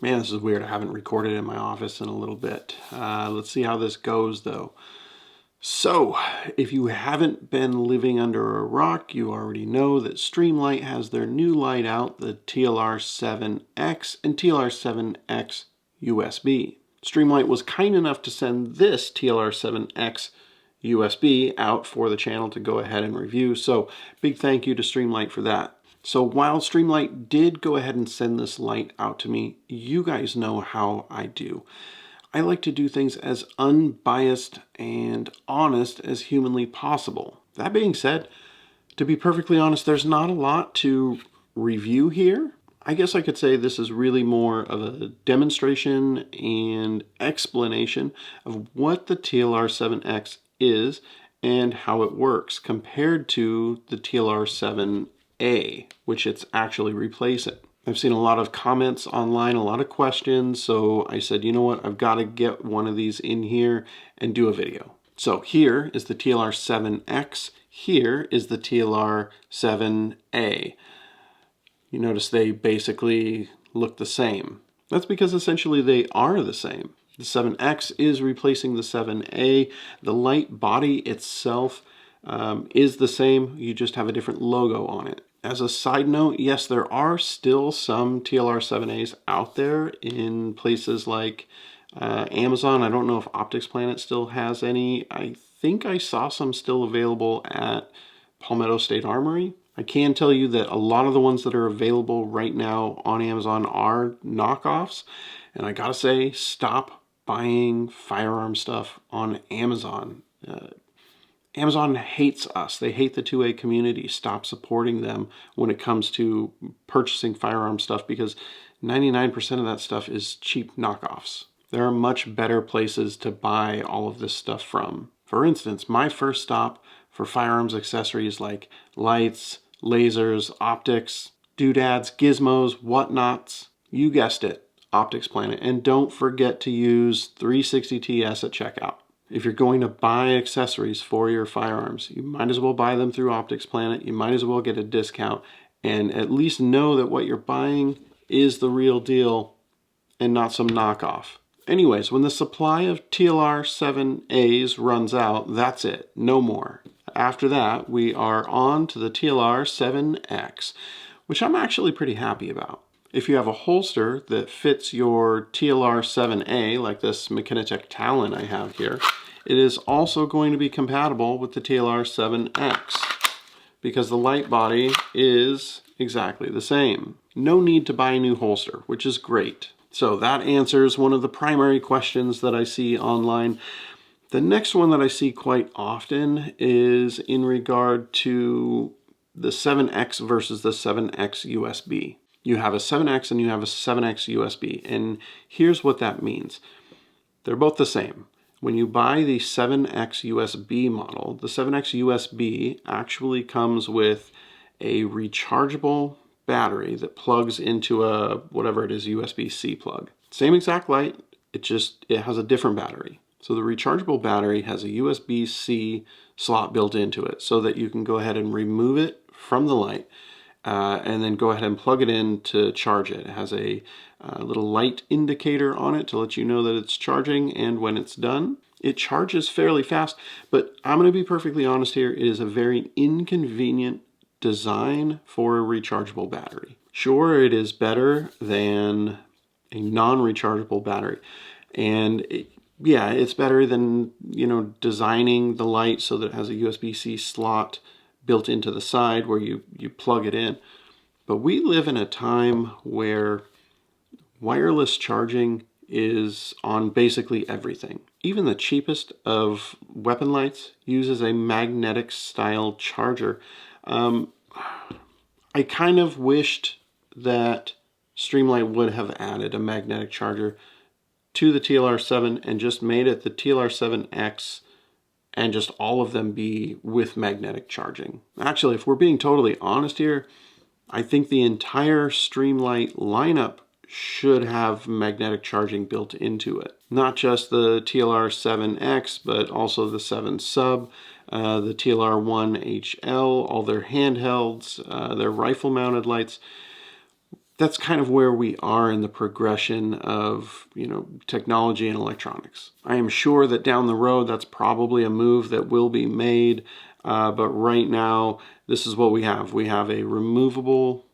Man, this is weird. I haven't recorded in my office in a little bit. Let's see how this goes though. So, if you haven't been living under a rock, you already know that Streamlight has their new light out, the TLR7X and TLR7X USB. Streamlight was kind enough to send this TLR7X USB out for the channel to go ahead and review, so big thank you to Streamlight for that. So while Streamlight did go ahead and send this light out to me, you guys know how I do. I like to do things as unbiased and honest as humanly possible. That being said, to be perfectly honest, there's not a lot to review here. I guess I could say this is really more of a demonstration and explanation of what the TLR7X is and how it works compared to the TLR7A, which it's actually replacing. I've seen a lot of comments online, a lot of questions, so I said, you know what, I've got to get one of these in here and do a video. So here is the TLR7X, here is the TLR7A. You notice they basically look the same. That's because essentially they are the same. The 7X is replacing the 7A. The light body itself is the same, you just have a different logo on it. As a side note, yes, there are still some TLR7As out there in places like Amazon. I don't know if Optics Planet still has any. I think I saw some still available at Palmetto State Armory. I can tell you that a lot of the ones that are available right now on Amazon are knockoffs. And I gotta say, stop buying firearm stuff on Amazon. Amazon hates us. They hate the 2A community. Stop supporting them when it comes to purchasing firearm stuff because 99% of that stuff is cheap knockoffs. There are much better places to buy all of this stuff from. For instance, my first stop for firearms accessories like lights, lasers, optics, doodads, gizmos, whatnots, you guessed it, Optics Planet. And don't forget to use 360TS at checkout. If you're going to buy accessories for your firearms, you might as well buy them through Optics Planet. You might as well get a discount and at least know that what you're buying is the real deal and not some knockoff. Anyways, when the supply of TLR7As runs out, that's it, no more. After that, we are on to the TLR7X, which I'm actually pretty happy about. If you have a holster that fits your TLR7A, like this Mechanitech Talon I have here, it is also going to be compatible with the TLR7X because the light body is exactly the same. No need to buy a new holster, which is great. So that answers one of the primary questions that I see online. The next one that I see quite often is in regard to the 7X versus the 7X USB. You have a 7X and you have a 7X USB, and here's what that means. They're both the same. When you buy the 7X USB model, the 7X USB actually comes with a rechargeable battery that plugs into a, whatever it is, USB-C plug. Same exact light, it has a different battery. So the rechargeable battery has a USB-C slot built into it so that you can go ahead and remove it from the light and then go ahead and plug it in to charge it. It has a little light indicator on it to let you know that it's charging, and when it's done, it charges fairly fast, but I'm going to be perfectly honest here, it is a very inconvenient design for a rechargeable battery. Sure, it is better than a non-rechargeable battery, and yeah, it's better than, you know, designing the light so that it has a USB-C slot built into the side where you plug it in. But we live in a time where wireless charging is on basically everything. Even the cheapest of weapon lights uses a magnetic style charger. I kind of wished that Streamlight would have added a magnetic charger to the TLR7 and just made it the TLR7X and just all of them be with magnetic charging. Actually, if we're being totally honest here, I think the entire Streamlight lineup should have magnetic charging built into it. Not just the TLR7X, but also the 7 Sub, the TLR1HL, all their handhelds, their rifle mounted lights. that's kind of where we are in the progression of, technology and electronics. I am sure that down the road, that's probably a move that will be made. But right now, this is what we have. We have a removable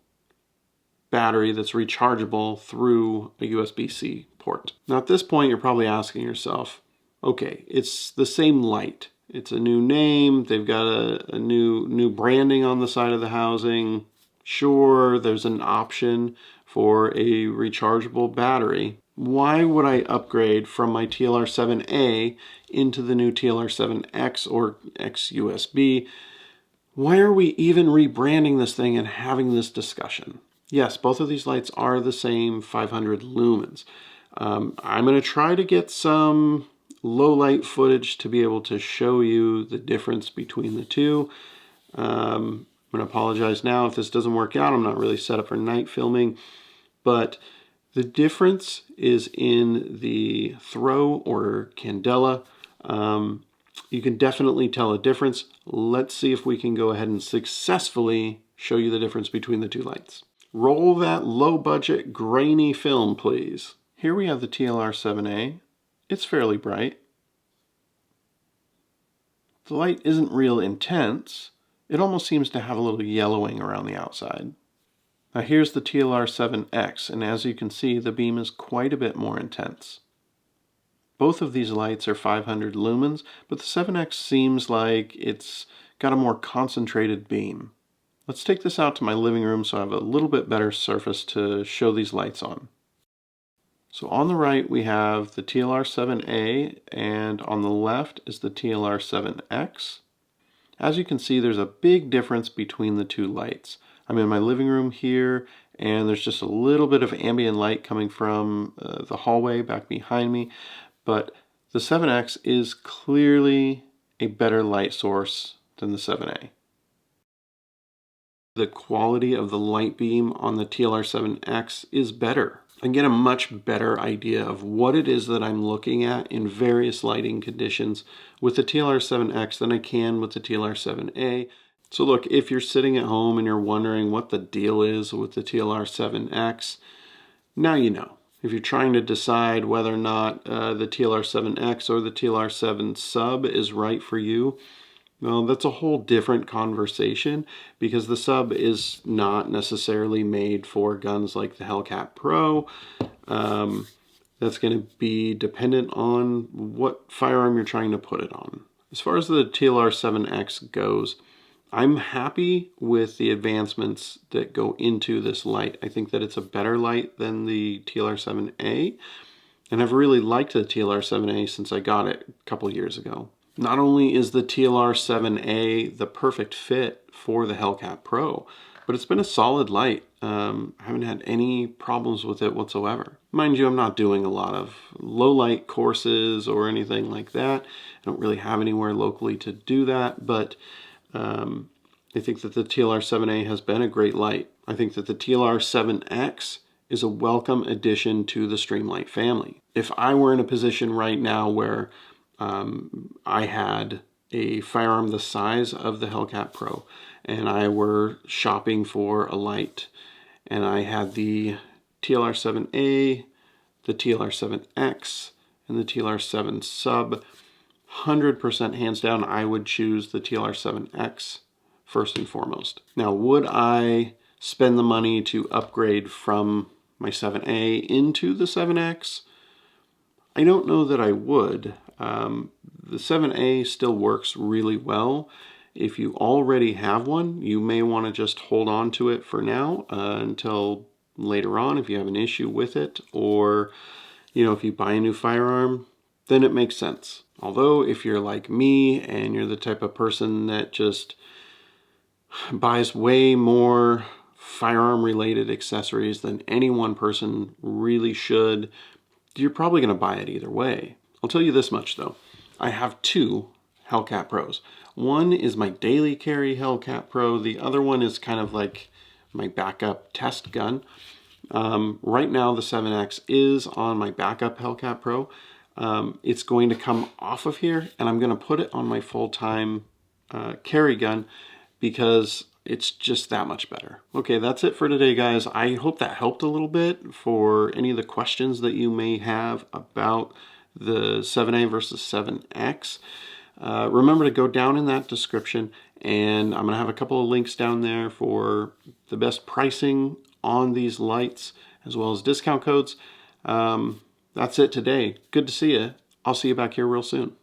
battery that's rechargeable through a USB-C port. Now at this point, you're probably asking yourself, okay, it's the same light. It's a new name. They've got a new branding on the side of the housing. Sure, there's an option for a rechargeable battery. Why would I upgrade from my TLR7A into the new TLR7X or XUSB? Why are we even rebranding this thing and having this discussion? Yes, both of these lights are the same 500 lumens. I'm going to try to get some low light footage to be able to show you the difference between the two. I'm going to apologize now if this doesn't work out. I'm not really set up for night filming, but the difference is in the throw or candela. You can definitely tell a difference. Let's see if we can go ahead and successfully show you the difference between the two lights. Roll that low budget grainy film, please. Here we have the TLR7A. It's fairly bright. The light isn't real intense. It almost seems to have a little yellowing around the outside. Now here's the TLR7X, and as you can see, the beam is quite a bit more intense. Both of these lights are 500 lumens, but the 7X seems like it's got a more concentrated beam. Let's take this out to my living room so I have a little bit better surface to show these lights on. So on the right we have the TLR7A, and on the left is the TLR7X. As you can see, there's a big difference between the two lights. I'm in my living room here, and there's just a little bit of ambient light coming from the hallway back behind me, but the 7X is clearly a better light source than the 7A. The quality of the light beam on the TLR7X is better. I get a much better idea of what it is that I'm looking at in various lighting conditions with the TLR7X than I can with the TLR7A. So look, if you're sitting at home and you're wondering what the deal is with the TLR7X, now you know. If you're trying to decide whether or not the TLR7X or the TLR7 sub is right for you, well, that's a whole different conversation, because the sub is not necessarily made for guns like the Hellcat Pro. That's going to be dependent on what firearm you're trying to put it on. As far as the TLR7X goes, I'm happy with the advancements that go into this light. I think that it's a better light than the TLR7A, and I've really liked the TLR7A since I got it a couple years ago. Not only is the TLR7A the perfect fit for the Hellcat Pro, but it's been a solid light. I haven't had any problems with it whatsoever. Mind you, I'm not doing a lot of low light courses or anything like that. I don't really have anywhere locally to do that, but I think that the TLR7A has been a great light. I think that the TLR7X is a welcome addition to the Streamlight family. If I were in a position right now where I had a firearm the size of the Hellcat Pro, and I were shopping for a light, and I had the TLR7A, the TLR7X, and the TLR7 sub, 100% hands down, I would choose the TLR7X first and foremost. Now, would I spend the money to upgrade from my 7A into the 7X? I don't know that I would. The 7A still works really well. If you already have one, you may want to just hold on to it for now until later on if you have an issue with it, or if you buy a new firearm, then it makes sense. Although if you're like me and you're the type of person that just buys way more firearm related accessories than any one person really should, you're probably going to buy it either way. I'll tell you this much though. I have two Hellcat Pros. One is my daily carry Hellcat Pro. The other one is kind of like my backup test gun. Right now the 7X is on my backup Hellcat Pro. It's going to come off of here and I'm going to put it on my full-time carry gun, because it's just that much better. Okay, that's it for today, guys. I hope that helped a little bit for any of the questions that you may have about the 7A versus 7X. Remember to go down in that description, and I'm going to have a couple of links down there for the best pricing on these lights, as well as discount codes. That's it today. Good to see you. I'll see you back here real soon.